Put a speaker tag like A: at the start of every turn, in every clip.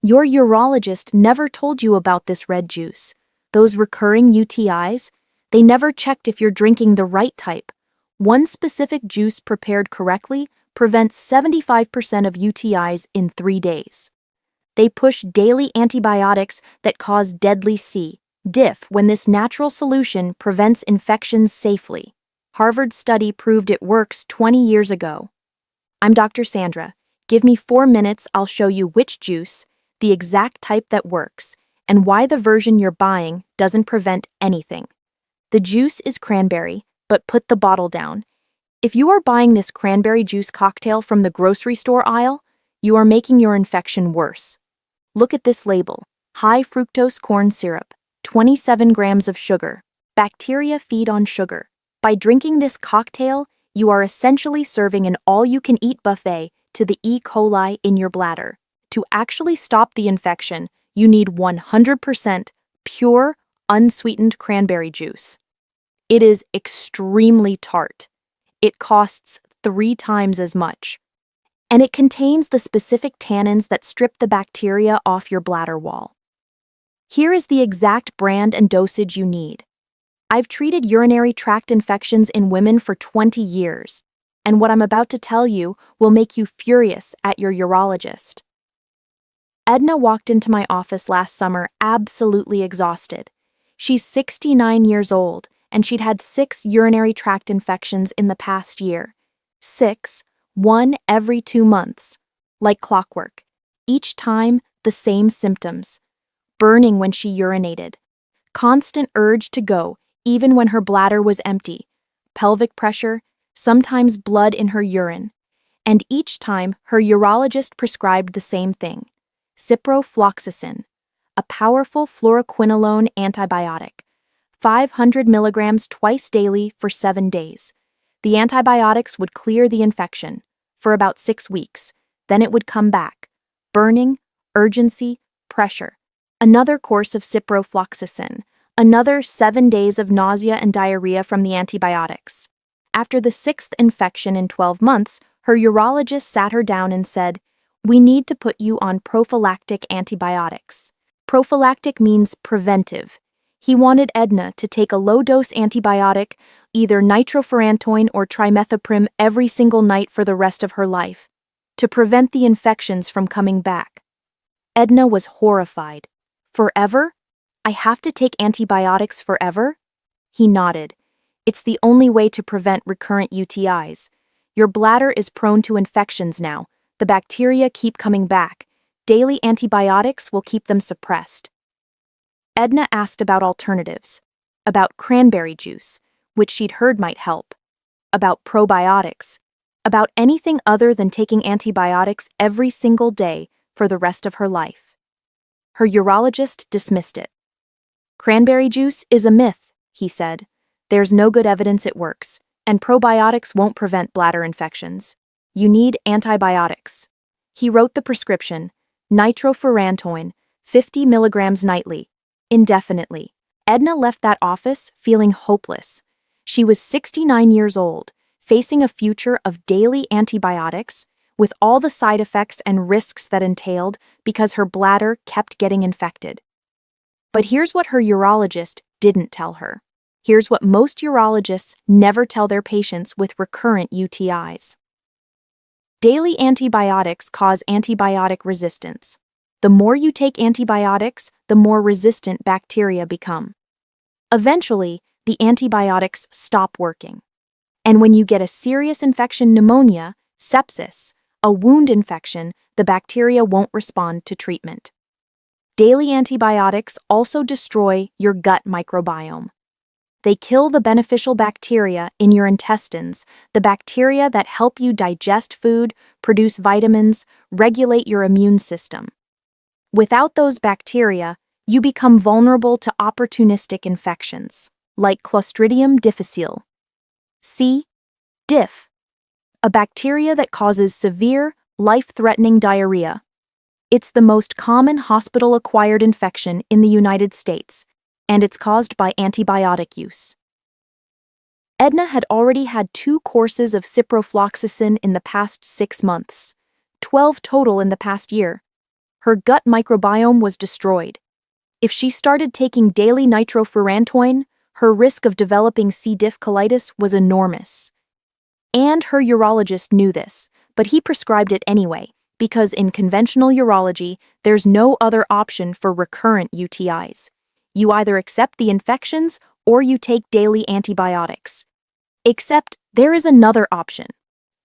A: Your urologist never told you about this red juice. Those recurring UTIs, they never checked if you're drinking the right type. One specific juice prepared correctly prevents 75% of UTIs in 3 days. They push daily antibiotics that cause deadly Diff when this natural solution prevents infections safely. Harvard's study proved it works 20 years ago. I'm Dr. Sandra. Give me 4 minutes, I'll show you which juice, the exact type that works, and why the version you're buying doesn't prevent anything. The juice is cranberry, but put the bottle down. If you are buying this cranberry juice cocktail from the grocery store aisle, you are making your infection worse. Look at this label: high fructose corn syrup, 27 grams of sugar. Bacteria feed on sugar. By drinking this cocktail, you are essentially serving an all-you-can-eat buffet to the E. coli in your bladder. To actually stop the infection, you need 100% pure, unsweetened cranberry juice. It is extremely tart. It costs 3 times as much. And it contains the specific tannins that strip the bacteria off your bladder wall. Here is the exact brand and dosage you need. I've treated urinary tract infections in women for 20 years, and what I'm about to tell you will make you furious at your urologist. Edna walked into my office last summer absolutely exhausted. She's 69 years old, and she'd had 6 urinary tract infections in the past year. 6, 1 every 2 months. Like clockwork. Each time, the same symptoms. Burning when she urinated. Constant urge to go, even when her bladder was empty. Pelvic pressure, sometimes blood in her urine. And each time, her urologist prescribed the same thing: ciprofloxacin, a powerful fluoroquinolone antibiotic. 500 milligrams twice daily for 7 days. The antibiotics would clear the infection for about 6 weeks. Then it would come back. Burning, urgency, pressure. Another course of ciprofloxacin. Another 7 days of nausea and diarrhea from the antibiotics. After the 6th infection in 12 months, her urologist sat her down and said, "We need to put you on prophylactic antibiotics." Prophylactic means preventive. He wanted Edna to take a low-dose antibiotic, either nitrofurantoin or trimethoprim, every single night for the rest of her life, to prevent the infections from coming back. Edna was horrified. "Forever? I have to take antibiotics forever?" He nodded. "It's the only way to prevent recurrent UTIs. Your bladder is prone to infections now. The bacteria keep coming back. Daily antibiotics will keep them suppressed." Edna asked about alternatives, about cranberry juice, which she'd heard might help, about probiotics, about anything other than taking antibiotics every single day for the rest of her life. Her urologist dismissed it. "Cranberry juice is a myth," he said. "There's no good evidence it works, and probiotics won't prevent bladder infections. You need antibiotics." He wrote the prescription: nitrofurantoin, 50 milligrams nightly, indefinitely. Edna left that office feeling hopeless. She was 69 years old, facing a future of daily antibiotics, with all the side effects and risks that entailed because her bladder kept getting infected. But here's what her urologist didn't tell her. Here's what most urologists never tell their patients with recurrent UTIs. Daily antibiotics cause antibiotic resistance. The more you take antibiotics, the more resistant bacteria become. Eventually, the antibiotics stop working. And when you get a serious infection, pneumonia, sepsis, a wound infection, the bacteria won't respond to treatment. Daily antibiotics also destroy your gut microbiome. They kill the beneficial bacteria in your intestines, the bacteria that help you digest food, produce vitamins, regulate your immune system. Without those bacteria, you become vulnerable to opportunistic infections, like Clostridium difficile. C. Diff, a bacteria that causes severe, life-threatening diarrhea. It's the most common hospital-acquired infection in the United States, and it's caused by antibiotic use. Edna had already had 2 courses of ciprofloxacin in the past 6 months, 12 total in the past year. her gut microbiome was destroyed. If she started taking daily nitrofurantoin, her risk of developing C. diff colitis was enormous. And her urologist knew this, but he prescribed it anyway, because in conventional urology, there's no other option for recurrent UTIs. You either accept the infections or you take daily antibiotics. Except there is another option,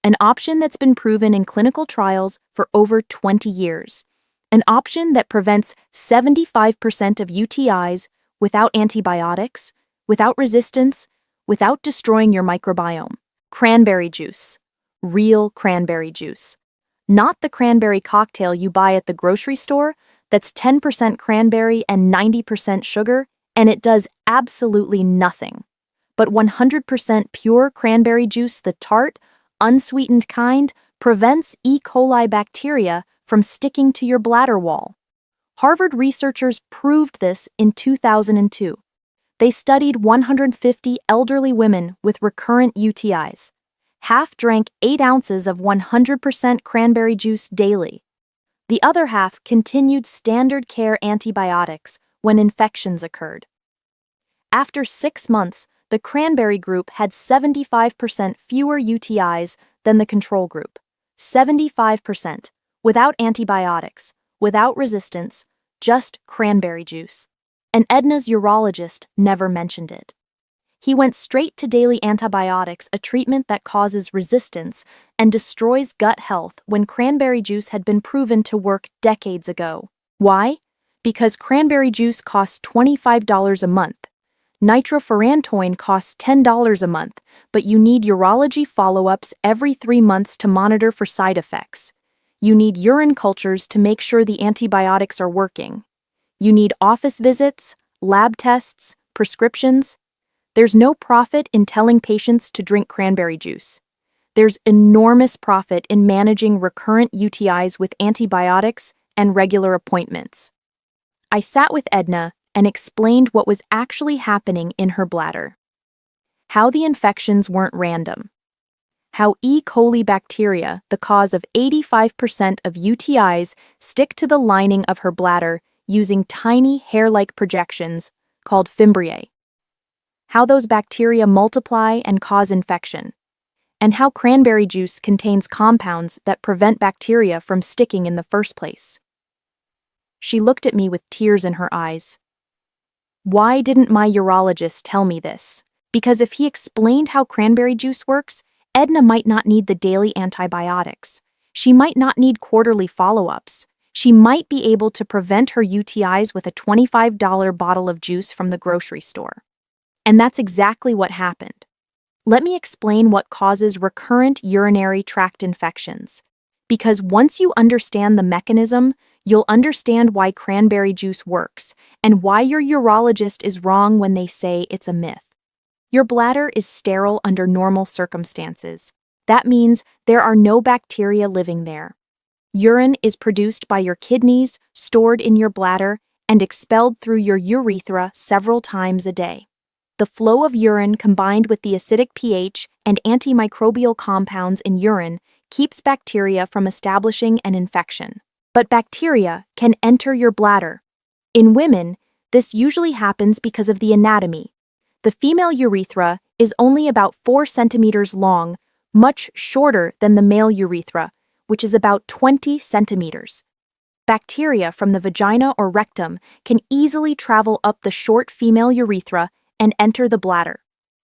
A: an option that's been proven in clinical trials for over 20 years, an option that prevents 75% of UTIs without antibiotics, without resistance, without destroying your microbiome. Cranberry juice. Real cranberry juice. Not the cranberry cocktail you buy at the grocery store that's 10% cranberry and 90% sugar, and it does absolutely nothing. But 100% pure cranberry juice, the tart, unsweetened kind, prevents E. coli bacteria from sticking to your bladder wall. Harvard researchers proved this in 2002. They studied 150 elderly women with recurrent UTIs. Half drank 8 ounces of 100% cranberry juice daily. The other half continued standard care antibiotics when infections occurred. After 6 months, the cranberry group had 75% fewer UTIs than the control group. 75%, without antibiotics, without resistance, just cranberry juice. And Edna's urologist never mentioned it. He went straight to daily antibiotics, a treatment that causes resistance and destroys gut health when cranberry juice had been proven to work decades ago. Why? Because cranberry juice costs $25 a month. Nitrofurantoin costs $10 a month, but you need urology follow-ups every 3 months to monitor for side effects. You need urine cultures to make sure the antibiotics are working. You need office visits, lab tests, prescriptions. There's no profit in telling patients to drink cranberry juice. There's enormous profit in managing recurrent UTIs with antibiotics and regular appointments. I sat with Edna and explained what was actually happening in her bladder. How the infections weren't random. How E. coli bacteria, the cause of 85% of UTIs, stick to the lining of her bladder using tiny hair-like projections called fimbriae. How those bacteria multiply and cause infection. And how cranberry juice contains compounds that prevent bacteria from sticking in the first place. She looked at me with tears in her eyes. Why didn't my urologist tell me this? Because if he explained how cranberry juice works, Edna might not need the daily antibiotics. She might not need quarterly follow-ups. She might be able to prevent her UTIs with a $25 bottle of juice from the grocery store. And that's exactly what happened. Let me explain what causes recurrent urinary tract infections. Because once you understand the mechanism, you'll understand why cranberry juice works and why your urologist is wrong when they say it's a myth. Your bladder is sterile under normal circumstances. That means there are no bacteria living there. Urine is produced by your kidneys, stored in your bladder, and expelled through your urethra several times a day. The flow of urine combined with the acidic pH and antimicrobial compounds in urine keeps bacteria from establishing an infection. But bacteria can enter your bladder. In women, this usually happens because of the anatomy. The female urethra is only about 4 centimeters long, much shorter than the male urethra, which is about 20 centimeters. Bacteria from the vagina or rectum can easily travel up the short female urethra and enter the bladder.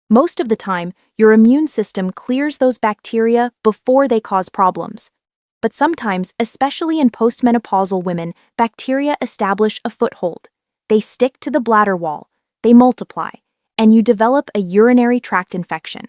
A: Most of the time, your immune system clears those bacteria before they cause problems. But sometimes, especially in postmenopausal women, bacteria establish a foothold. They stick to the bladder wall, they multiply, and you develop a urinary tract infection.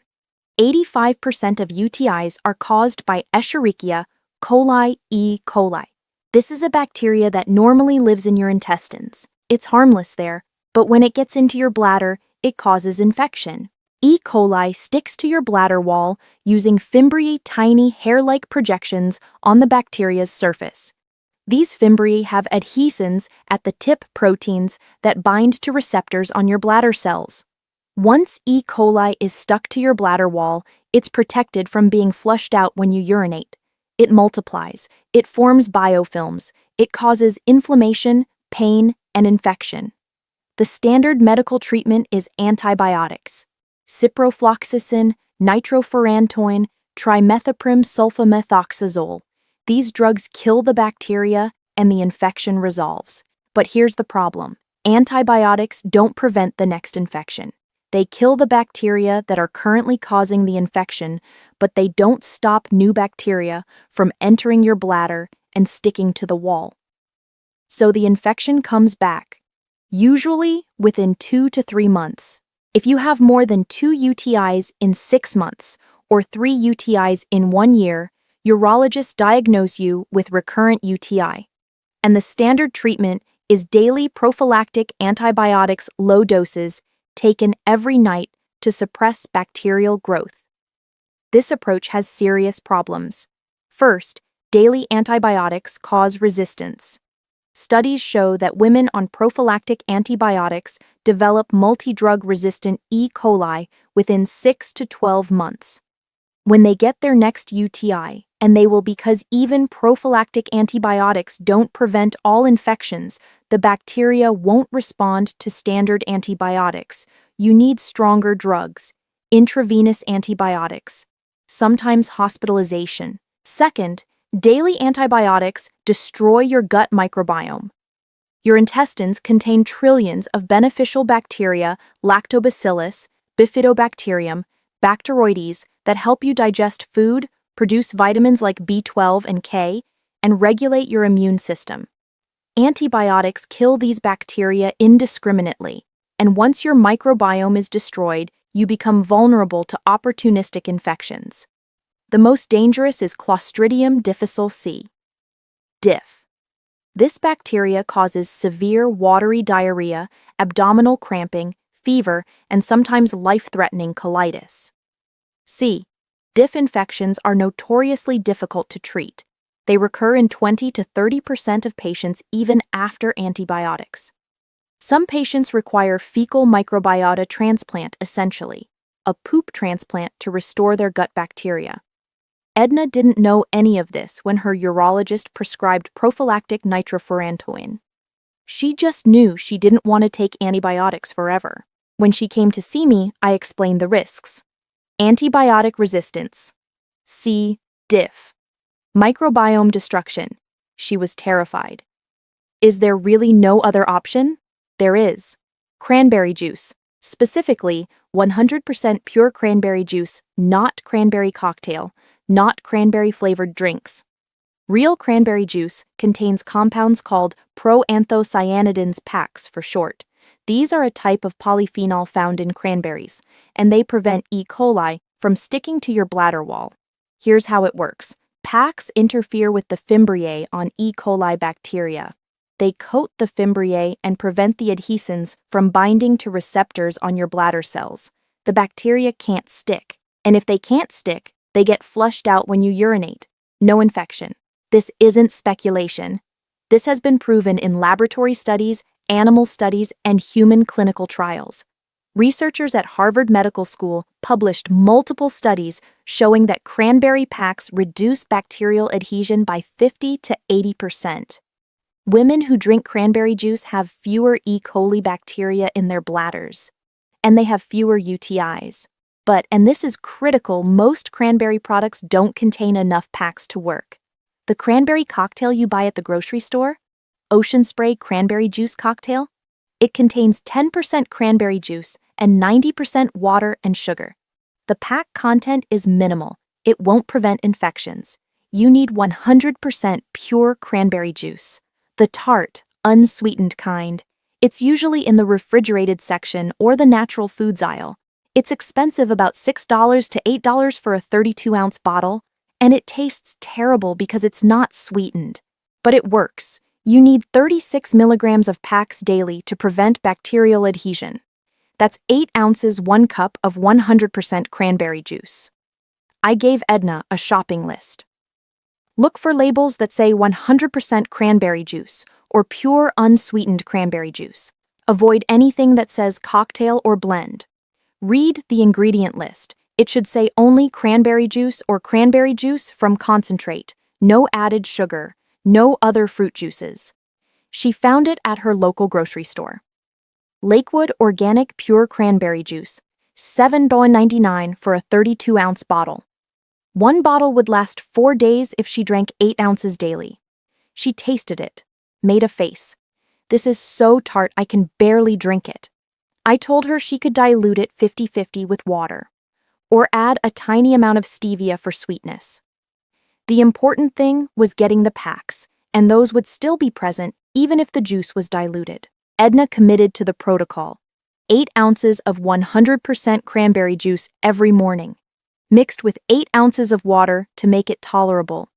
A: 85% of UTIs are caused by Escherichia coli E. coli. This is a bacteria that normally lives in your intestines. It's harmless there, but when it gets into your bladder, it causes infection. E. coli sticks to your bladder wall using fimbriae, tiny hair-like projections on the bacteria's surface. These fimbriae have adhesins at the tip proteins that bind to receptors on your bladder cells. Once E. coli is stuck to your bladder wall, it's protected from being flushed out when you urinate. It multiplies, it forms biofilms, it causes inflammation, pain, and infection. The standard medical treatment is antibiotics. Ciprofloxacin, nitrofurantoin, trimethoprim sulfamethoxazole. These drugs kill the bacteria and the infection resolves. But here's the problem. Antibiotics don't prevent the next infection. They kill the bacteria that are currently causing the infection, but they don't stop new bacteria from entering your bladder and sticking to the wall. So the infection comes back, usually within 2 to 3 months. If you have more than 2 UTIs in 6 months or 3 UTIs in 1 year, urologists diagnose you with recurrent UTI. And the standard treatment is daily prophylactic antibiotics, low doses, taken every night to suppress bacterial growth. This approach has serious problems. First, daily antibiotics cause resistance. Studies show that women on prophylactic antibiotics develop multi-drug-resistant E. coli within 6 to 12 months. When they get their next UTI, and they will because even prophylactic antibiotics don't prevent all infections, the bacteria won't respond to standard antibiotics. You need stronger drugs, intravenous antibiotics, sometimes hospitalization. Second, daily antibiotics destroy your gut microbiome. Your intestines contain trillions of beneficial bacteria, lactobacillus, bifidobacterium, Bacteroides that help you digest food, produce vitamins like B12 and K, and regulate your immune system. Antibiotics kill these bacteria indiscriminately, and once your microbiome is destroyed, you become vulnerable to opportunistic infections. The most dangerous is Clostridium difficile C. Diff. This bacteria causes severe watery diarrhea, abdominal cramping, fever, and sometimes life-threatening colitis. C. Diff infections are notoriously difficult to treat. They recur in 20 to 30% of patients even after antibiotics. Some patients require fecal microbiota transplant, essentially, a poop transplant to restore their gut bacteria. Edna didn't know any of this when her urologist prescribed prophylactic nitrofurantoin. She just knew she didn't want to take antibiotics forever. When she came to see me, I explained the risks. Antibiotic resistance. C. Diff. Microbiome destruction. She was terrified. Is there really no other option? There is. Cranberry juice. Specifically, 100% pure cranberry juice, not cranberry cocktail, not cranberry-flavored drinks. Real cranberry juice contains compounds called Proanthocyanidins packs for short. These are a type of polyphenol found in cranberries, and they prevent E. coli from sticking to your bladder wall. Here's how it works. Packs interfere with the fimbriae on E. coli bacteria. They coat the fimbriae and prevent the adhesins from binding to receptors on your bladder cells. The bacteria can't stick, and if they can't stick, they get flushed out when you urinate. No infection. This isn't speculation. This has been proven in laboratory studies, animal studies, and human clinical trials. Researchers at Harvard Medical School published multiple studies showing that cranberry packs reduce bacterial adhesion by 50 to 80%. Women who drink cranberry juice have fewer E. coli bacteria in their bladders, and they have fewer UTIs. But, and this is critical, most cranberry products don't contain enough packs to work. The cranberry cocktail you buy at the grocery store, Ocean Spray Cranberry Juice Cocktail, it contains 10% cranberry juice and 90% water and sugar. The pack content is minimal. It won't prevent infections. You need 100% pure cranberry juice, the tart, unsweetened kind. It's usually in the refrigerated section or the natural foods aisle. It's expensive, about $6 to $8 for a 32-ounce bottle, and it tastes terrible because it's not sweetened. But it works. You need 36 milligrams of packs daily to prevent bacterial adhesion. That's 8 ounces, 1 cup of 100% cranberry juice. I gave Edna a shopping list. Look for labels that say 100% cranberry juice or pure unsweetened cranberry juice. Avoid anything that says cocktail or blend. Read the ingredient list. It should say only cranberry juice or cranberry juice from concentrate, No added sugar, no other fruit juices. She found it at her local grocery store. Lakewood Organic Pure Cranberry Juice, $7.99 for a 32-ounce bottle. One bottle would last 4 days if she drank 8 ounces daily. She tasted it, made a face. This is so tart I can barely drink it. I told her she could dilute it 50-50 with water, or add a tiny amount of stevia for sweetness. The important thing was getting the packs, and those would still be present even if the juice was diluted. Edna committed to the protocol. 8 ounces of 100% cranberry juice every morning, mixed with 8 ounces of water to make it tolerable.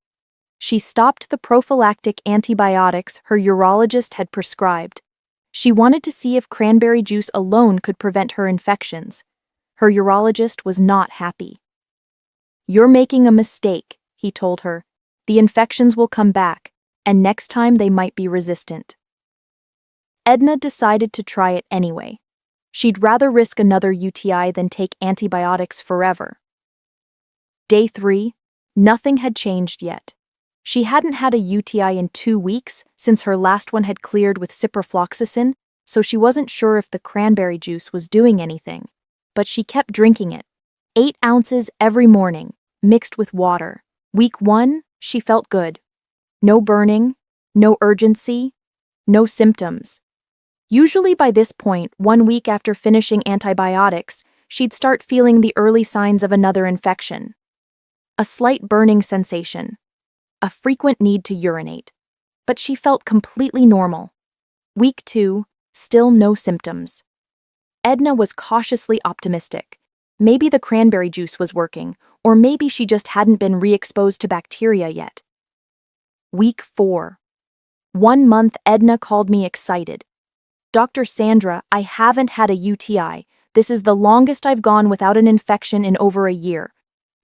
A: She stopped the prophylactic antibiotics her urologist had prescribed. She wanted to see if cranberry juice alone could prevent her infections. Her urologist was not happy. "You're making a mistake," he told her. "The infections will come back, and next time they might be resistant." Edna decided to try it anyway. She'd rather risk another UTI than take antibiotics forever. Day 3, nothing had changed yet. She hadn't had a UTI in 2 weeks since her last one had cleared with ciprofloxacin, so she wasn't sure if the cranberry juice was doing anything. But she kept drinking it. 8 ounces every morning, mixed with water. Week 1, she felt good. No burning, no urgency, no symptoms. Usually by this point, 1 week after finishing antibiotics, she'd start feeling the early signs of another infection. A slight burning sensation. A frequent need to urinate. But she felt completely normal. Week 2, still no symptoms. Edna was cautiously optimistic. Maybe the cranberry juice was working, or maybe she just hadn't been re-exposed to bacteria yet. Week 4. 1 month, Edna called me excited. "Dr. Sandra, I haven't had a UTI. This is the longest I've gone without an infection in over a year."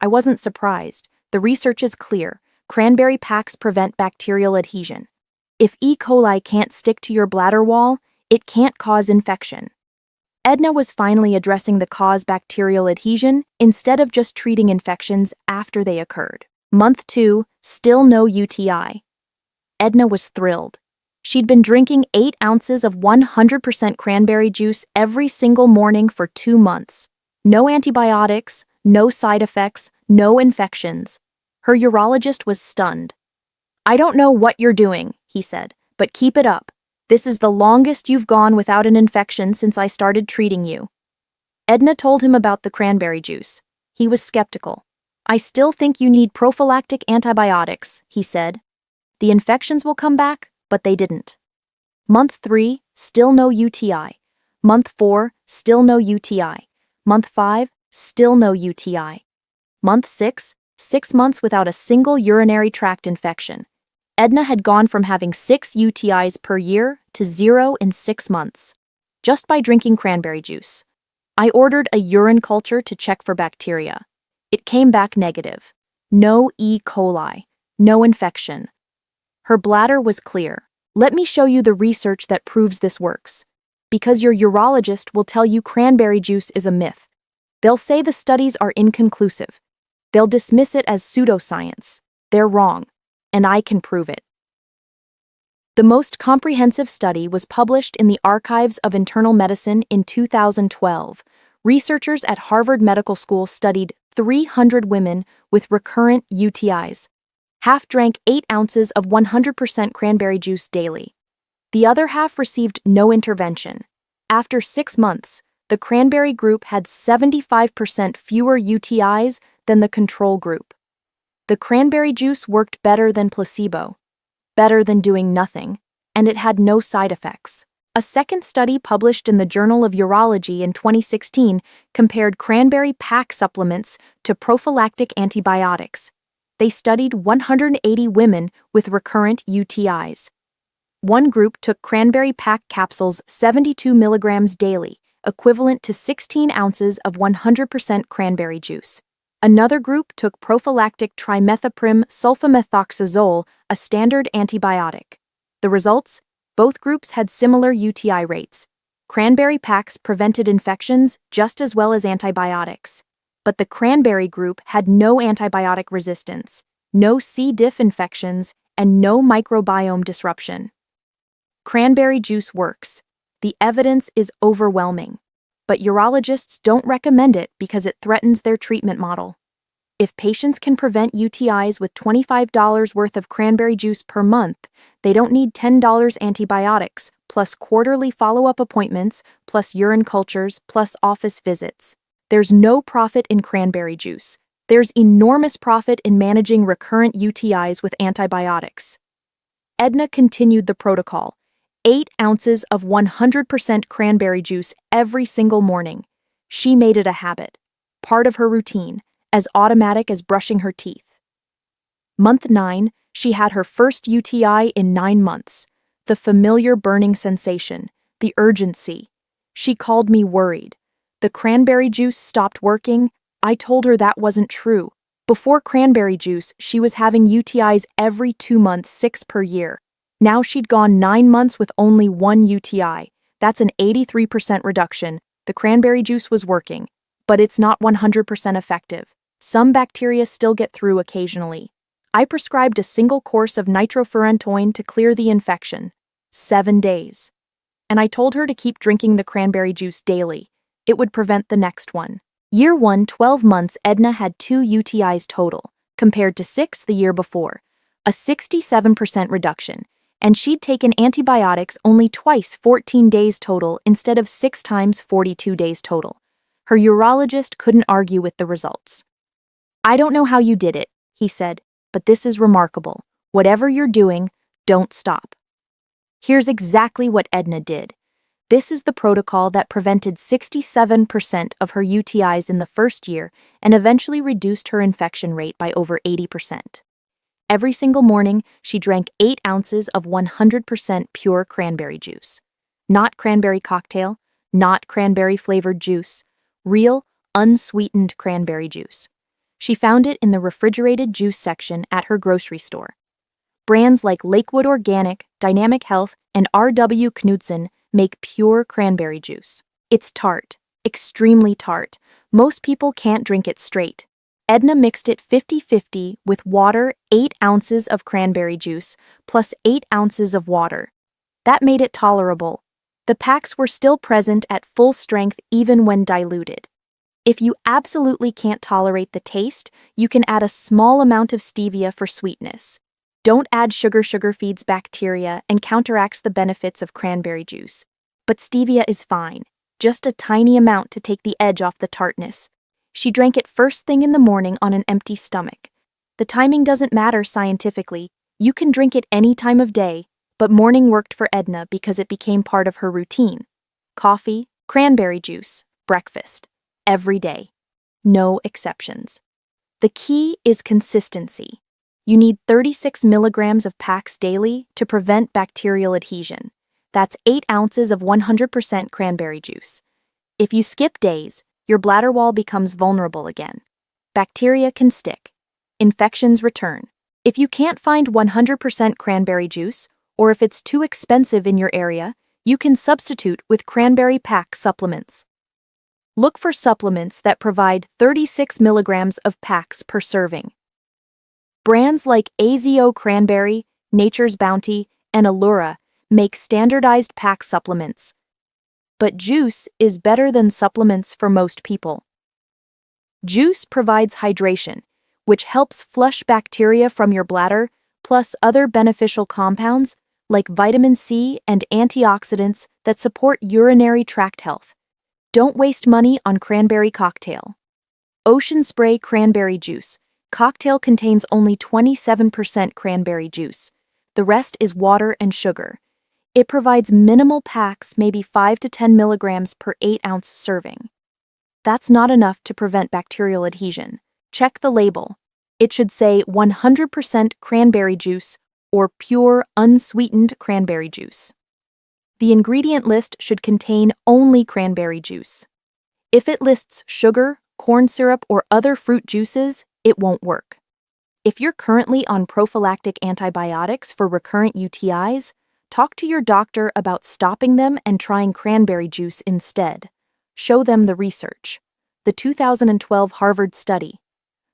A: I wasn't surprised. The research is clear. Cranberry packs prevent bacterial adhesion. If E. coli can't stick to your bladder wall, it can't cause infection. Edna was finally addressing the cause bacterial adhesion instead of just treating infections after they occurred. Month 2, still no UTI. Edna was thrilled. She'd been drinking 8 ounces of 100% cranberry juice every single morning for 2 months. No antibiotics, no side effects, no infections. Her urologist was stunned. "I don't know what you're doing," he said, "but keep it up. This is the longest you've gone without an infection since I started treating you." Edna told him about the cranberry juice. He was skeptical. "I still think you need prophylactic antibiotics," he said. "The infections will come back, but they didn't." Month 3, still no UTI. Month 4, still no UTI. Month 5, still no UTI. Month 6, 6 months without a single urinary tract infection. Edna had gone from having 6 UTIs per year to 0 in 6 months, just by drinking cranberry juice. I ordered a urine culture to check for bacteria. It came back negative. No E. coli, no infection. Her bladder was clear. Let me show you the research that proves this works. Because your urologist will tell you cranberry juice is a myth. They'll say the studies are inconclusive. They'll dismiss it as pseudoscience. They're wrong, and I can prove it. The most comprehensive study was published in the Archives of Internal Medicine in 2012. Researchers at Harvard Medical School studied 300 women with recurrent UTIs. Half drank 8 ounces of 100% cranberry juice daily. The other half received no intervention. After 6 months, the cranberry group had 75% fewer UTIs than the control group. The cranberry juice worked better than placebo, better than doing nothing, and it had no side effects. A second study published in the Journal of Urology in 2016 compared cranberry pack supplements to prophylactic antibiotics. They studied 180 women with recurrent UTIs. One group took cranberry pack capsules 72 milligrams daily, equivalent to 16 ounces of 100% cranberry juice. Another group took prophylactic trimethoprim sulfamethoxazole, a standard antibiotic. The results? Both groups had similar UTI rates. Cranberry packs prevented infections just as well as antibiotics. But the cranberry group had no antibiotic resistance, no C. diff infections, and no microbiome disruption. Cranberry juice works. The evidence is overwhelming. But urologists don't recommend it because it threatens their treatment model. If patients can prevent UTIs with $25 worth of cranberry juice per month, they don't need $10 antibiotics, plus quarterly follow-up appointments, plus urine cultures, plus office visits. There's no profit in cranberry juice. There's enormous profit in managing recurrent UTIs with antibiotics. Edna continued the protocol: 8 ounces of 100% cranberry juice every single morning. She made it a habit, part of her routine, as automatic as brushing her teeth. Month 9, she had her first UTI in 9 months. The familiar burning sensation, the urgency. She called me worried. The cranberry juice stopped working. I told her that wasn't true. Before cranberry juice, she was having UTIs every 2 months, 6 per year. Now she'd gone 9 months with only 1 UTI. That's an 83% reduction. The cranberry juice was working, but it's not 100% effective. Some bacteria still get through occasionally. I prescribed a single course of nitrofurantoin to clear the infection. 7 days. And I told her to keep drinking the cranberry juice daily. It would prevent the next one. Year 1, 12 months, Edna had 2 UTIs total, compared to 6 the year before. A 67% reduction. And she'd taken antibiotics only twice, 14 days total, instead of 6 times, 42 days total. Her urologist couldn't argue with the results. "I don't know how you did it," he said, "but this is remarkable. Whatever you're doing, don't stop." Here's exactly what Edna did. This is the protocol that prevented 67% of her UTIs in the first year and eventually reduced her infection rate by over 80%. Every single morning, she drank 8 ounces of 100% pure cranberry juice. Not cranberry cocktail, not cranberry-flavored juice, real, unsweetened cranberry juice. She found it in the refrigerated juice section at her grocery store. Brands like Lakewood Organic, Dynamic Health, and R.W. Knudsen make pure cranberry juice. It's tart, extremely tart. Most people can't drink it straight. Edna mixed it 50-50 with water, 8 ounces of cranberry juice, plus 8 ounces of water. That made it tolerable. The packs were still present at full strength even when diluted. If you absolutely can't tolerate the taste, you can add a small amount of stevia for sweetness. Don't add sugar. Sugar feeds bacteria and counteracts the benefits of cranberry juice. But stevia is fine, just a tiny amount to take the edge off the tartness. She drank it first thing in the morning on an empty stomach. The timing doesn't matter scientifically. You can drink it any time of day, but morning worked for Edna because it became part of her routine. Coffee, cranberry juice, breakfast. Every day. No exceptions. The key is consistency. You need 36 milligrams of packs daily to prevent bacterial adhesion. That's 8 ounces of 100% cranberry juice. If you skip days, your bladder wall becomes vulnerable again. Bacteria can stick. Infections return. If you can't find 100% cranberry juice, or if it's too expensive in your area, you can substitute with cranberry pack supplements. Look for supplements that provide 36 milligrams of packs per serving. Brands like AZO Cranberry, Nature's Bounty, and Allura make standardized pack supplements. But juice is better than supplements for most people. Juice provides hydration, which helps flush bacteria from your bladder, plus other beneficial compounds like vitamin C and antioxidants that support urinary tract health. Don't waste money on cranberry cocktail. Ocean Spray Cranberry Juice. Cocktail contains only 27% cranberry juice. The rest is water and sugar. It provides minimal packs, maybe 5 to 10 milligrams per 8-ounce serving. That's not enough to prevent bacterial adhesion. Check the label. It should say 100% cranberry juice or pure, unsweetened cranberry juice. The ingredient list should contain only cranberry juice. If it lists sugar, corn syrup, or other fruit juices, it won't work. If you're currently on prophylactic antibiotics for recurrent UTIs, talk to your doctor about stopping them and trying cranberry juice instead. Show them the research. The 2012 Harvard study.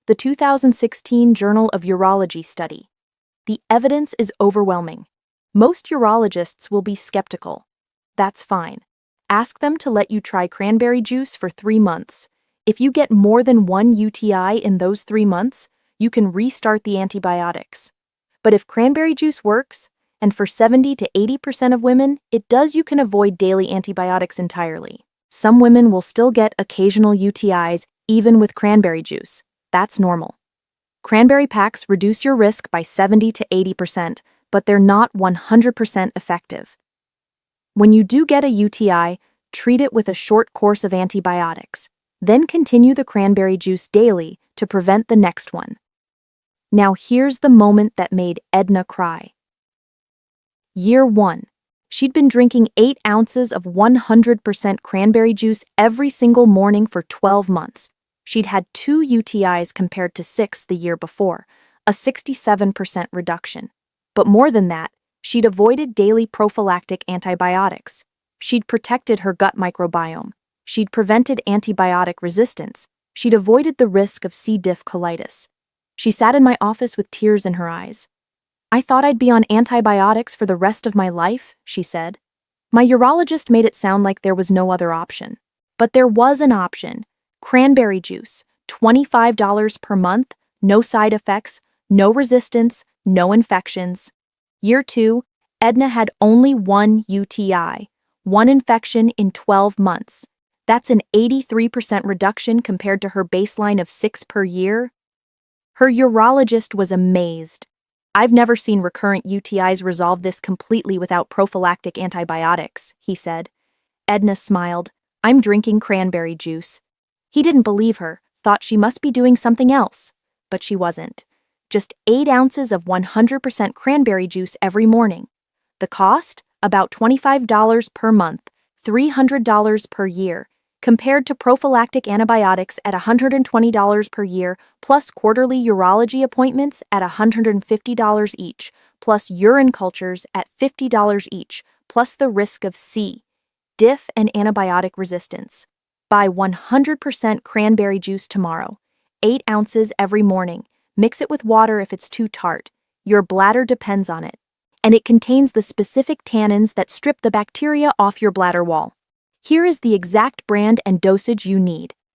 A: The 2016 Journal of Urology study. The evidence is overwhelming. Most urologists will be skeptical. That's fine. Ask them to let you try cranberry juice for 3 months. If you get more than one UTI in those 3 months, you can restart the antibiotics. But if cranberry juice works, and for 70 to 80% of women, it does, you can avoid daily antibiotics entirely. Some women will still get occasional UTIs even with cranberry juice. That's normal. Cranberry packs reduce your risk by 70 to 80%, but they're not 100% effective. When you do get a UTI, treat it with a short course of antibiotics. Then continue the cranberry juice daily to prevent the next one. Now here's the moment that made Edna cry. Year 1. She'd been drinking 8 ounces of 100% cranberry juice every single morning for 12 months. She'd had 2 UTIs compared to 6 the year before, a 67% reduction. But more than that, she'd avoided daily prophylactic antibiotics. She'd protected her gut microbiome. She'd prevented antibiotic resistance. She'd avoided the risk of C. diff colitis. She sat in my office with tears in her eyes. "I thought I'd be on antibiotics for the rest of my life," she said. My urologist made it sound like there was no other option. But there was an option. Cranberry juice, $25 per month, no side effects, no resistance, no infections. Year 2, Edna had only 1 UTI, 1 infection in 12 months. That's an 83% reduction compared to her baseline of 6 per year. Her urologist was amazed. "I've never seen recurrent UTIs resolve this completely without prophylactic antibiotics," he said. Edna smiled. "I'm drinking cranberry juice." He didn't believe her, thought she must be doing something else. But she wasn't. Just 8 ounces of 100% cranberry juice every morning. The cost? About $25 per month, $300 per year, compared to prophylactic antibiotics at $120 per year, plus quarterly urology appointments at $150 each, plus urine cultures at $50 each, plus the risk of C. diff and antibiotic resistance. Buy 100% cranberry juice tomorrow. 8 ounces every morning. Mix it with water if it's too tart. Your bladder depends on it. And it contains the specific tannins that strip the bacteria off your bladder wall. Here is the exact brand and dosage you need.